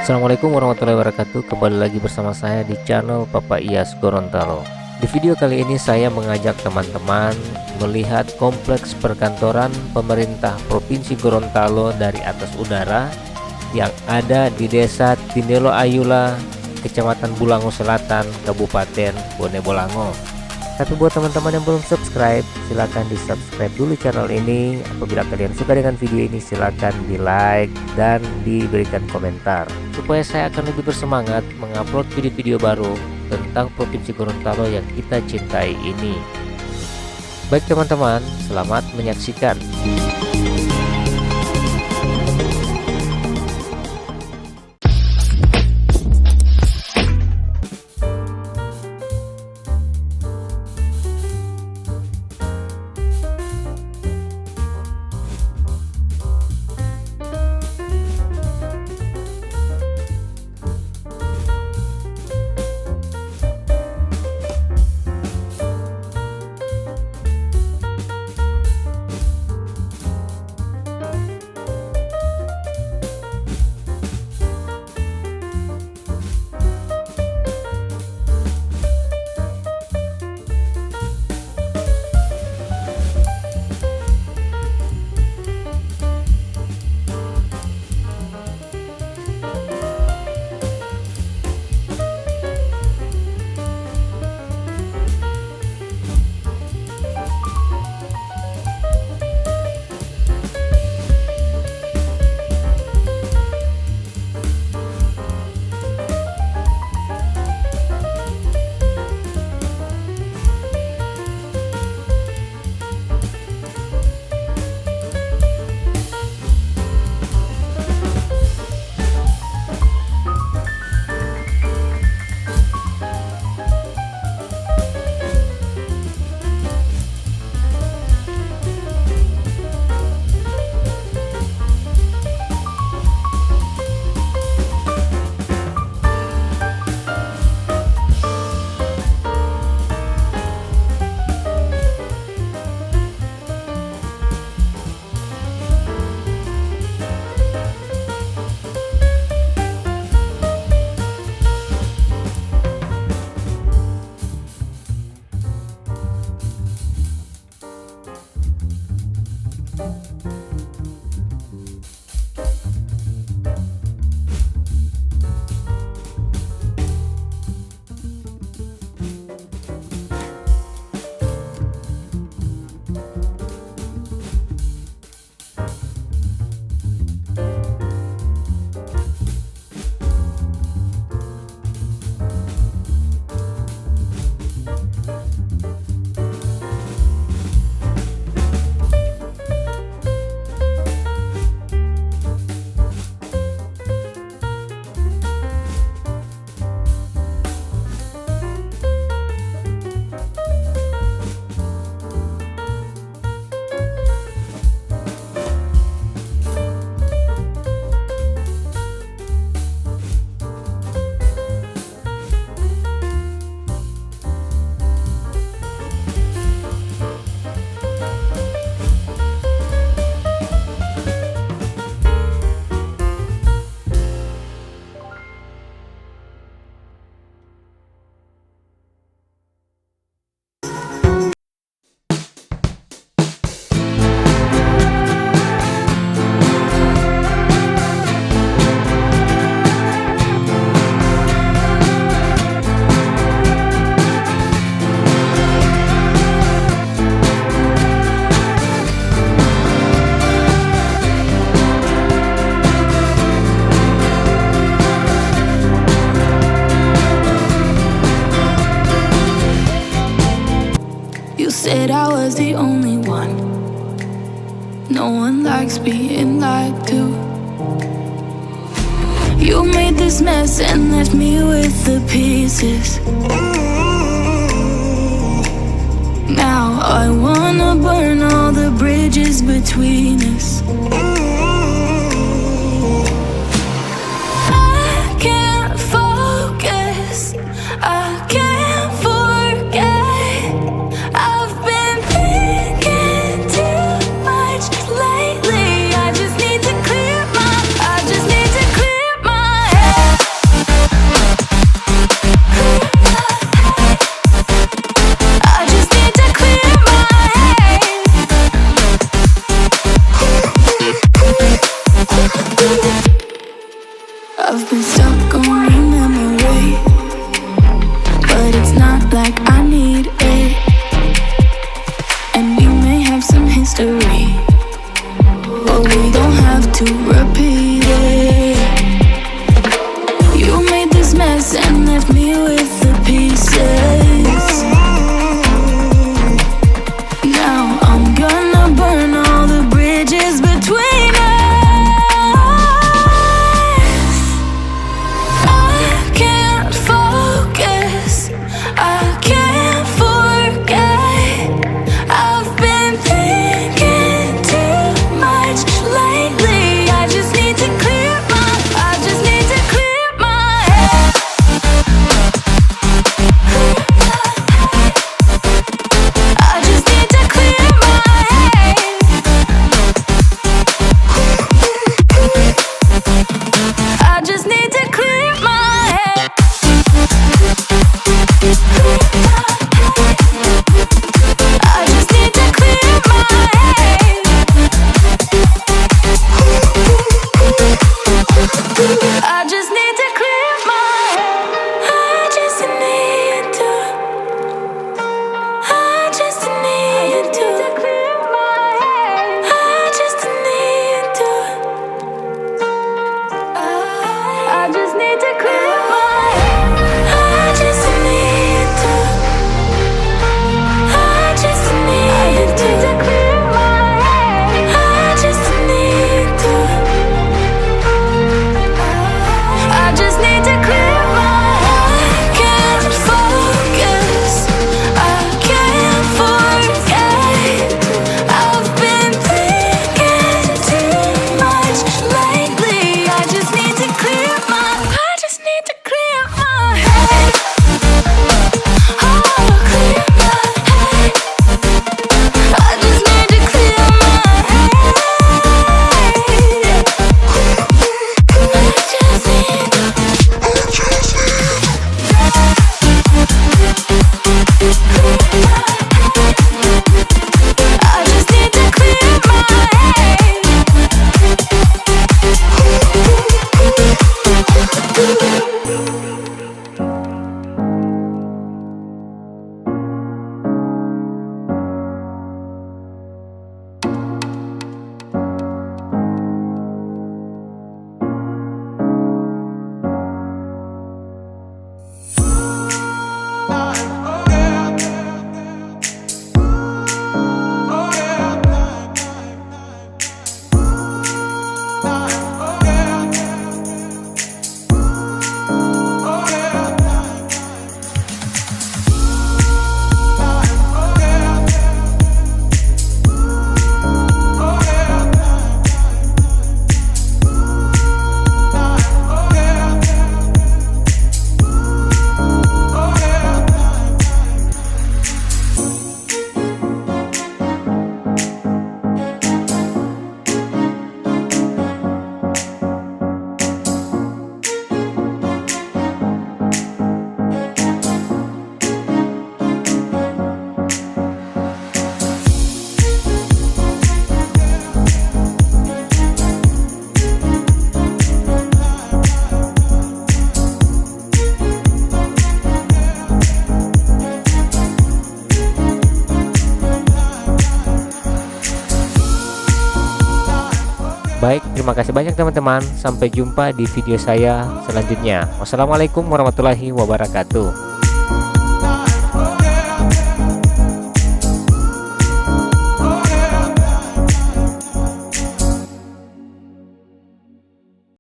Assalamualaikum warahmatullahi wabarakatuh. Kembali lagi bersama saya di channel Papa Iyas Gorontalo. Di video kali ini saya mengajak teman-teman melihat kompleks perkantoran pemerintah Provinsi Gorontalo dari atas udara yang ada di Desa Tinelo Ayula, Kecamatan Bulango Selatan, Kabupaten Bolango. Tapi buat teman-teman yang belum subscribe, silahkan di subscribe dulu channel ini. Apabila kalian suka dengan video ini, silahkan di like dan diberikan komentar, supaya saya akan lebih bersemangat mengupload video-video baru tentang Provinsi Gorontalo yang kita cintai ini. Baik teman-teman, selamat menyaksikan. Said I was the only one. No one likes being lied to. You made this mess and left me with the pieces. Now I wanna burn all the bridges between us. I can't focus, I can't forget. I've been thinking too much lately. I just need to clear my head. need to clear my head. I just need to. I just need to clear my head. I just need to. I just need to clear my head. I just need to. I just need to clear my head. Can't focus. I can't forget. I've been thinking too much lately. I just need to clear my. I just need to clear my head. Oh, clear my head. I just need to clear my head. I just need to clear my Baik, terima kasih banyak teman-teman. Sampai jumpa di video saya selanjutnya. Wassalamualaikum warahmatullahi wabarakatuh.